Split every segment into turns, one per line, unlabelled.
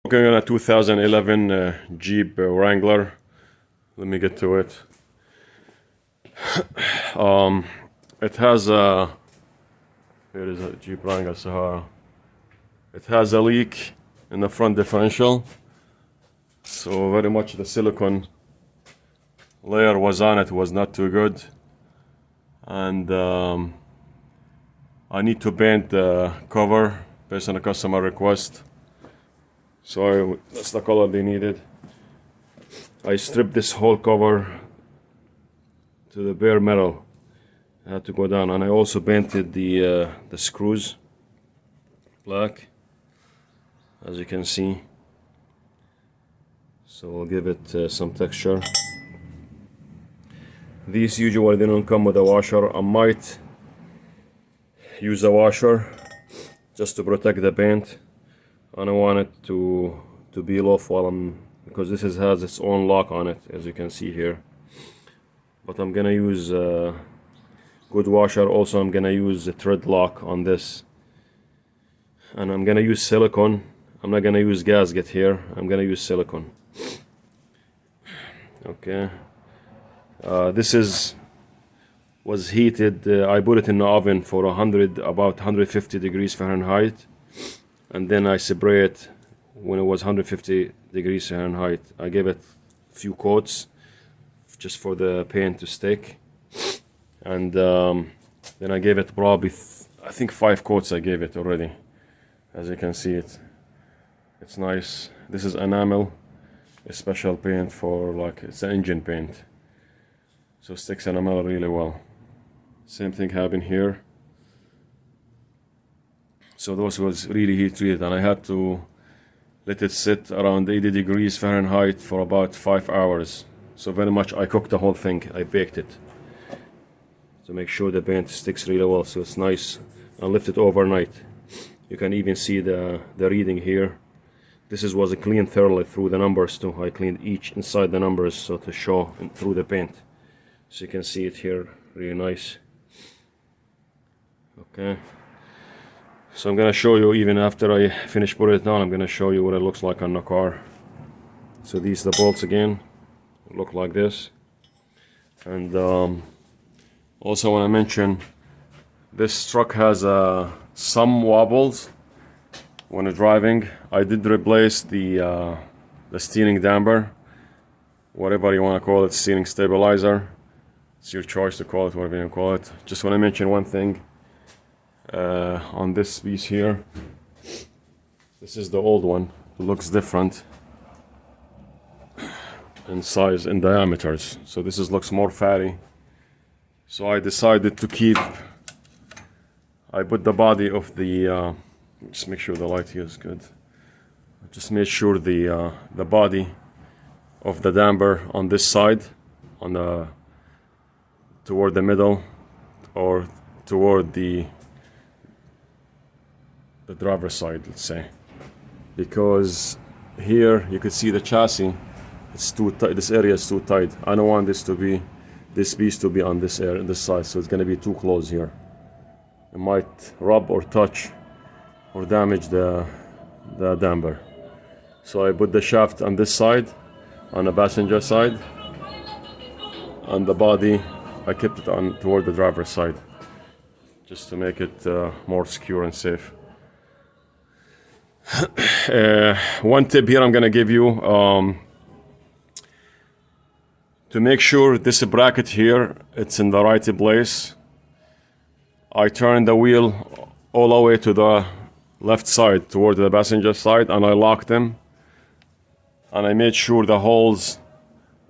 Looking at a 2011 Jeep Wrangler. Let me get to it. It has a, here is a Jeep Wrangler Sahara. It has a leak in the front differential, so very much the silicone layer was on it, was not too good, and I need to paint the cover based on a customer request. So that's the color they needed. I stripped this whole cover to the bare metal. I had to go down, and I also painted the screws black, as you can see. So we'll give it some texture. These usually they don't come with a washer. I might use a washer just to protect the paint. I don't want it to peel off while because this has its own lock on it, as you can see here. But I'm gonna use a good washer. Also, I'm gonna use a thread lock on this, and I'm gonna use silicone. I'm not gonna use gasket here. I'm gonna use silicone. Okay. This was heated. I put it in the oven for about 150 degrees Fahrenheit. And then I spray it when it was 150 degrees Fahrenheit. I gave it a few coats just for the paint to stick, and then I gave it probably I think 5 coats I gave it already. As you can see, it's nice. This is enamel, a special paint for, like, it's an engine paint, so it sticks enamel really well. Same thing happened here. So those was really heat treated, and I had to let it sit around 80 degrees Fahrenheit for about 5 hours. So very much I cooked the whole thing. I baked it to make sure the paint sticks really well, so it's nice. I left it overnight. You can even see the reading here. This was cleaned thoroughly through the numbers too. I cleaned each inside the numbers so to show through the paint. So you can see it here, really nice. Okay. So I'm gonna show you, even after I finish putting it down, I'm gonna show you what it looks like on the car. So these are the bolts again, look like this. And also want to mention, this truck has some wobbles when it's driving. I did replace the steering damper, whatever you want to call it, steering stabilizer. It's your choice to call it whatever you call it. Just want to mention one thing. On this piece here, this is the old one. It looks different in size and diameters, so this looks more fatty. So I decided to keep, I put the body of the just make sure the light here is good. I just made sure the body of the damper on this side, on the toward the middle, or toward the driver's side, let's say, because here you can see the chassis, it's too tight. This area is too tight. I don't want this piece to be on this area, this side, so it's going to be too close here. It might rub or touch or damage the damper. So I put the shaft on this side, on the passenger side, and the body I kept it on toward the driver's side, just to make it more secure and safe. One tip here I'm gonna give you, to make sure this bracket here, it's in the right place. I turned the wheel all the way to the left side toward the passenger side, and I locked them, and I made sure the holes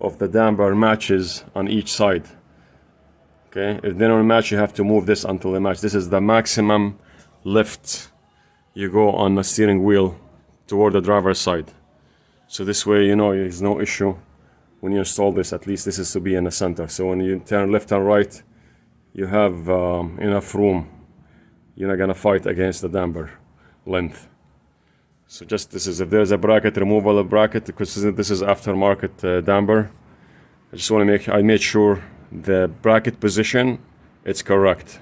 of the damper matches on each side. Okay, if they don't match, you have to move this until they match. This is the maximum lift you go on the steering wheel toward the driver's side. So this way, you know, there's no issue when you install this. At least this is to be in the center. So when you turn left and right, you have enough room. You're not gonna fight against the damper length. So just this is, if there's a bracket, removable bracket, because this is aftermarket damper. I just want to I made sure the bracket position, it's correct.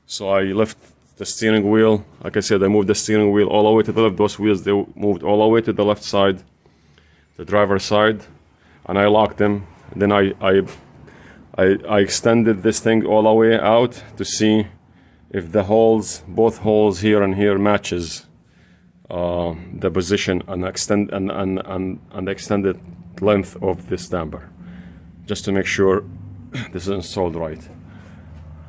So I left the steering wheel. Like I said, I moved the steering wheel all the way to the left. Those wheels, they moved all the way to the left side, the driver's side, and I locked them. Then I extended this thing all the way out to see if the holes, both holes here and here, matches the position and the extended length of this damper, just to make sure this is installed right.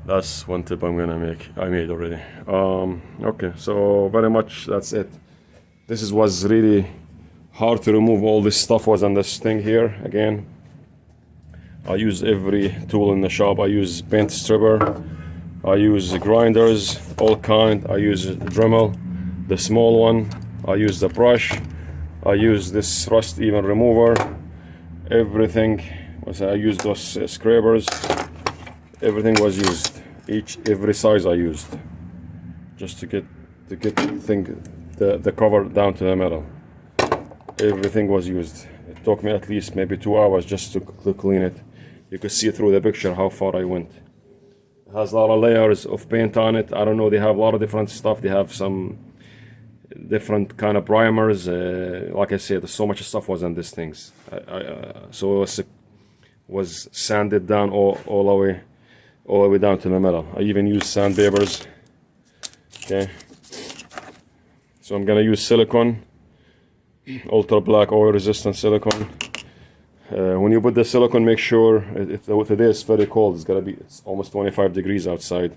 That's one tip I'm gonna make. I made already. Okay, so very much that's it. This was really hard to remove. All this stuff was on this thing here. Again, I use every tool in the shop. I use paint stripper, I use grinders, all kind. I use Dremel, the small one. I use the brush. I use this rust even remover. Everything was, I used those scrapers. Everything was used. Every size I used, just to get the cover down to the metal. Everything was used. It took me at least maybe 2 hours just to clean it. You could see through the picture how far I went. It has a lot of layers of paint on it. I don't know, they have a lot of different stuff. They have some different kind of primers. Like I said, so much stuff was on these things. So it was sanded down all the way down to the metal. I even use sandpapers. Okay, so I'm gonna use silicone, ultra black oil resistant silicone. When you put the silicone, make sure today it's very cold. It's almost 25 degrees outside.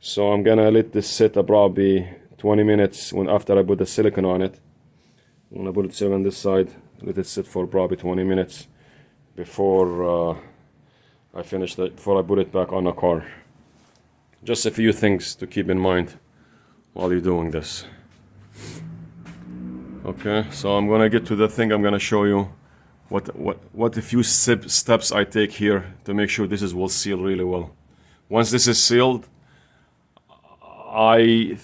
So I'm gonna let this sit probably 20 minutes. After I put the silicone on it, I'm gonna put it on this side. Let it sit for probably 20 minutes before I finish that, before I put it back on the car. Just a few things to keep in mind while you're doing this. Okay, so I'm gonna get to the thing. I'm gonna show you what a few steps I take here to make sure this will seal really well. Once this is sealed, I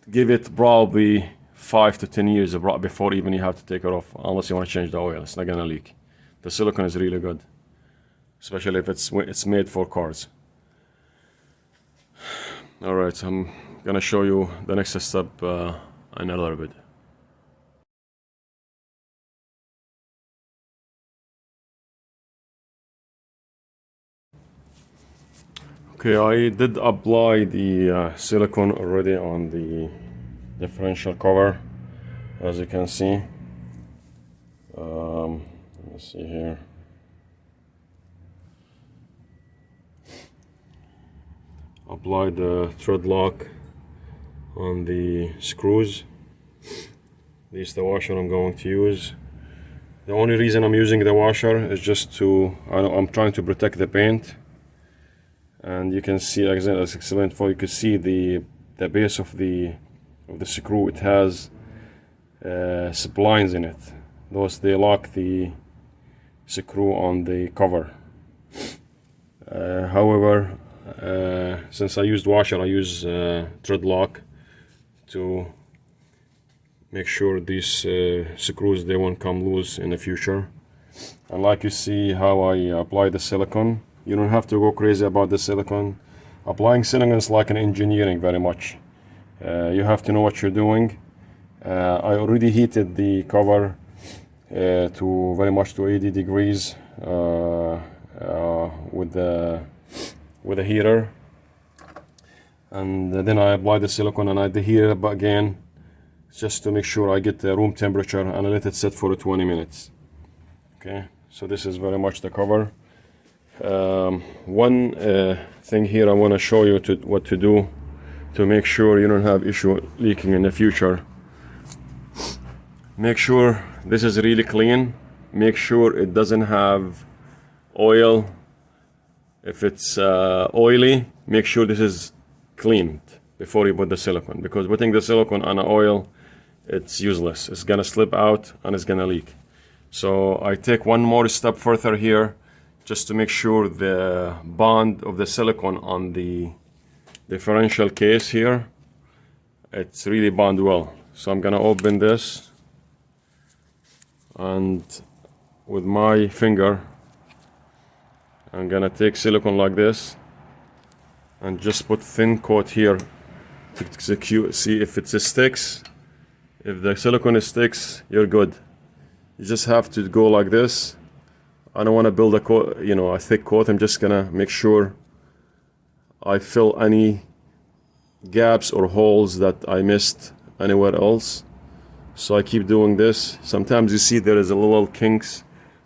give it probably 5 to 10 years before even you have to take it off, unless you want to change the oil. It's not gonna leak. The silicone is really good, especially if it's made for cars. All right, so I'm gonna show you the next step in a little bit. Okay, I did apply the silicone already on the differential cover, as you can see. Let me see here. Apply the thread lock on the screws. This is the washer I'm going to use. The only reason I'm using the washer is just I'm trying to protect the paint. And you can see, as I explained before, you can see the base of the screw. It has splines in it. They lock the screw on the cover. However, since I used washer, I use thread lock to make sure these screws, they won't come loose in the future. And like you see how I apply the silicone, you don't have to go crazy about the silicone. Applying silicone is like an engineering very much. You have to know what you're doing. I already heated the cover to very much to 80 degrees with the heater, and then I apply the silicone and I heat it up again just to make sure I get the room temperature, and I let it sit for 20 minutes. Okay, so this is very much the cover. One thing here I want to show you what to do to make sure you don't have issue leaking in the future. Make sure this is really clean. Make sure it doesn't have oil. If it's oily, make sure this is cleaned before you put the silicone, because putting the silicone on oil, it's useless. It's gonna slip out and it's gonna leak. So I take one more step further here, just to make sure the bond of the silicone on the differential case here, it's really bond well. So I'm gonna open this, and with my finger I'm gonna take silicone like this and just put thin coat here to secure, see if it sticks. If the silicone sticks, you're good. You just have to go like this. I don't want to build a coat, you know, a thick coat. I'm just gonna make sure I fill any gaps or holes that I missed anywhere else. So I keep doing this. Sometimes you see there is a little kinks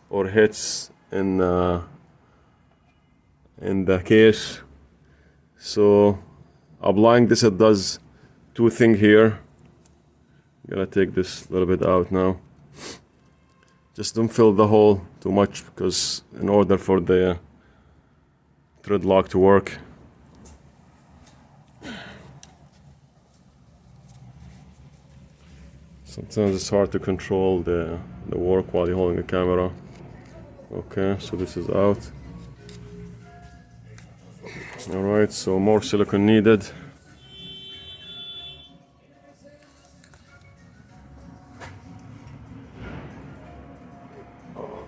or hits in the case. So applying this, it does two things here. I'm gonna take this a little bit out now. Just don't fill the hole too much, because in order for the thread lock to work, sometimes it's hard to control the work while you're holding the camera. Okay, so this is out. Alright, so more silicone needed.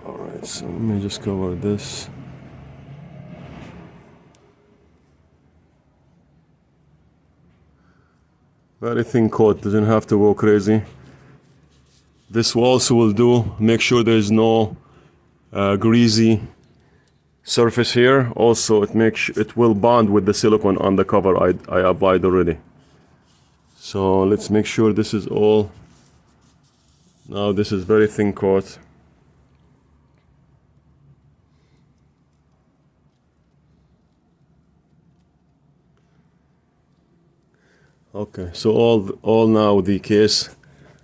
Alright, so let me just cover this. Very thin coat, doesn't have to go crazy. This also will do. Make sure there is no greasy surface here. Also, it will bond with the silicone on the cover I applied already. So let's make sure this is all. Now this is very thin coat. Okay, so all now the case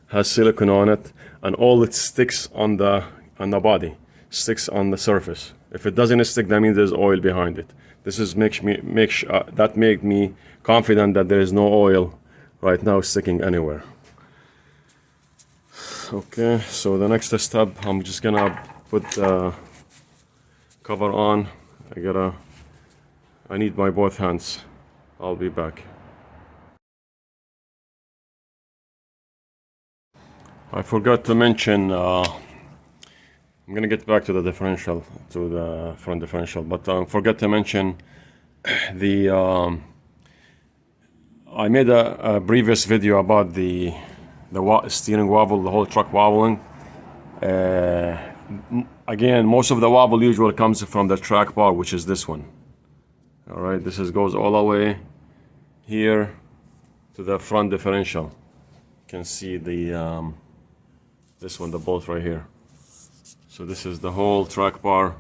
has silicone on it, and all it sticks on the body, sticks on the surface. If it doesn't stick, that means there's oil behind it. This is make me confident that there is no oil right now sticking anywhere. Okay, so the next step, I'm just gonna put the cover on. I need my both hands. I'll be back. I forgot to mention, I'm gonna get back to the differential, to the front differential, but I forgot to mention the, I made a previous video about the steering wobble, the whole truck wobbling. Again, most of the wobble usually comes from the track bar, which is this one. All right, this goes all the way here to the front differential. You can see the this one, the bolt right here. So this is the whole track bar.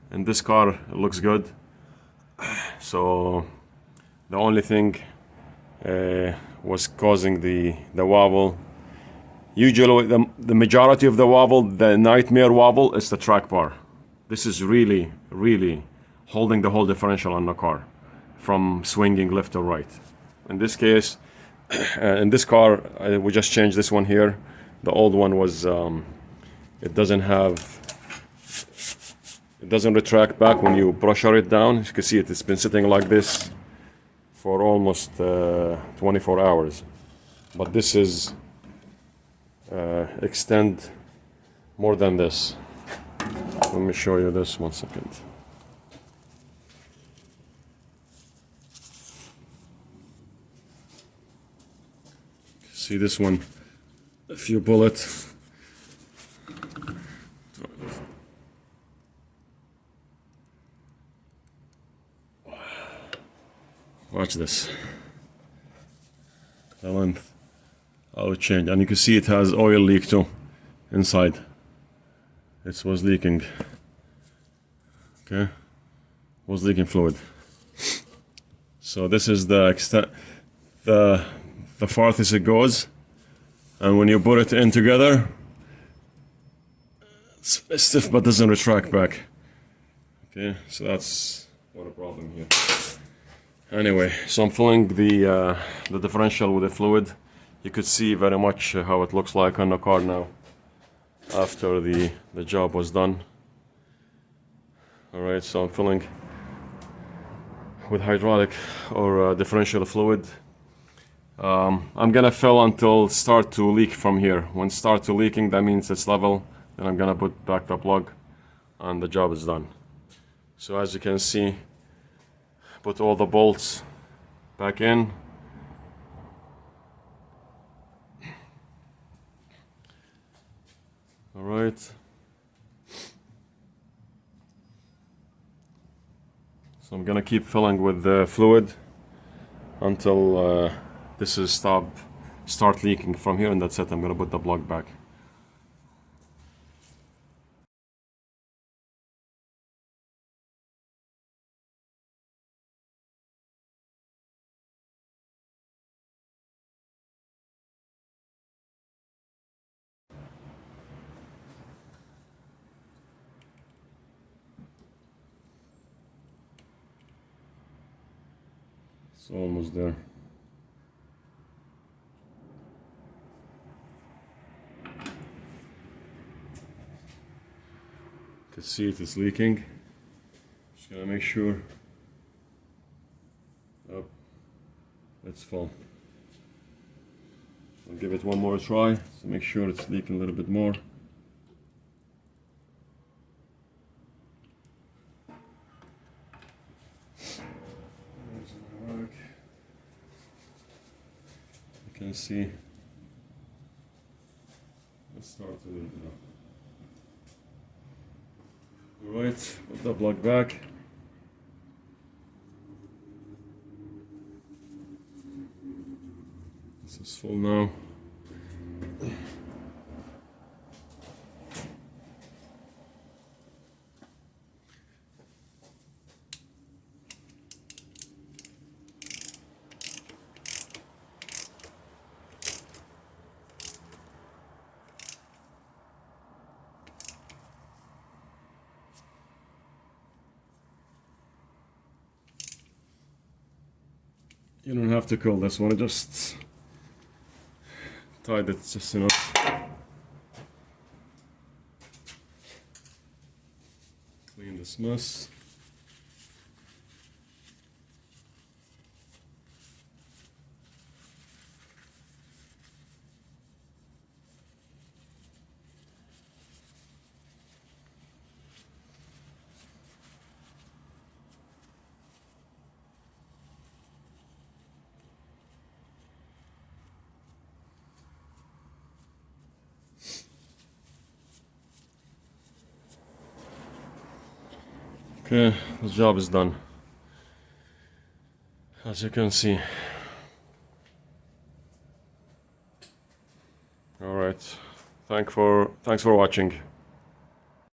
In this car, it looks good. So the only thing was causing the wobble. Usually the majority of the wobble, the nightmare wobble, is the track bar. This is really, really holding the whole differential on the car from swinging left or right. In this case, in this car, we just changed this one here. The old one was, it doesn't retract back when you pressure it down. As you can see, it's been sitting like this for almost 24 hours. But this is extend more than this. Let me show you this 1 second. See this one, if you pull it, watch this, the length, how it changed, and you can see it has oil leak too, inside. It was leaking, okay, was leaking fluid. So this is the extent, the farthest it goes, and when you put it in together, it's stiff but doesn't retract back. Okay, so that's what a problem here. Anyway, so I'm filling the differential with the fluid. You could see very much how it looks like on the car now after the job was done. Alright, so I'm filling with hydraulic or differential fluid. I'm gonna fill until start to leak from here. When start to leaking, that means it's level. Then I'm gonna put back the plug and the job is done. So as you can see, put all the bolts back in. All right. So I'm gonna keep filling with the fluid until this is start leaking from here, and that's it. I'm gonna put the plug back. It's almost there. You can see it is leaking. Just gonna make sure. Oh, it's full. I'll give it one more try to make sure it's leaking a little bit more. You can see. Let's start a little bit now. Alright, put the plug back. This is full now. You don't have to curl this one, I just tied it just enough. Clean this mess. Okay, the job is done. As you can see. All right. Thanks for watching.